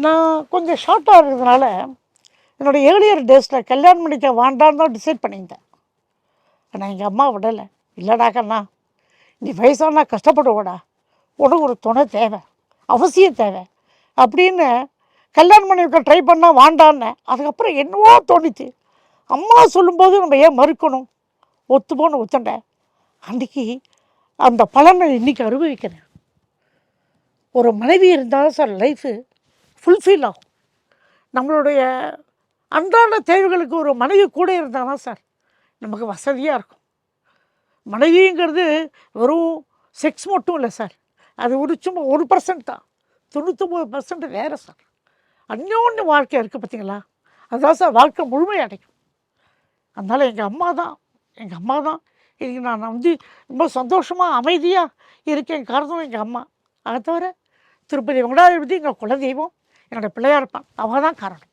நான் கொஞ்சம் ஷார்ட்டாக இருக்கிறதுனால என்னோடய ஏர்லியர் டேஸில் கல்யாணம் பண்ணிக்க வேண்டான்னு தான் டிசைட் பண்ணியிருந்தேன். ஆனால் எங்கள் அம்மா விடலை. இல்லைடா கண்ணா, நீ வயசானா கஷ்டப்படுவோடா, உனக்கு ஒரு துணை தேவை, அவசியம் தேவை அப்படின்னு கல்யாணம் பண்ணி வைக்க ட்ரை பண்ணால் வாண்டான்னேன். அதுக்கப்புறம் என்னவோ தோணிச்சு. அம்மா சொல்லும்போது நம்ம ஏன் மறுக்கணும், ஒத்துப்போன்னு ஒத்துண்டேன். அன்றைக்கி அந்த பலனை இன்றைக்கி அனுபவிக்கிறேன். ஒரு மனைவி இருந்தாலும் சார் லைஃபு ஃபுல்ஃபில் ஆகும். நம்மளுடைய அன்றாட தேவைகளுக்கு ஒரு மனைவி கூட இருந்தால் தான் சார் நமக்கு வசதியாக இருக்கும். மனைவிங்கிறது வெறும் செக்ஸ் மட்டும் இல்லை சார், அது ஒரு சும்மா 1% தான். 99% வேறு சார். அந்யோன்ய வாழ்க்கை இருக்குது பார்த்தீங்களா, அதுதான் சார் வாழ்க்கை முழுமை அடைக்கும். அதனால் எங்கள் அம்மா தான் இன்றைக்கி நான் வந்து ரொம்ப சந்தோஷமாக அமைதியாக இருக்கேன். காரணம் எங்கள் அம்மா. அதை தவிர திருப்பதி வெங்கடாதிபதி எங்கள் குலதெய்வம், என்னோடய பிள்ளையார்ப்பான், அவங்க தான் காரணம்.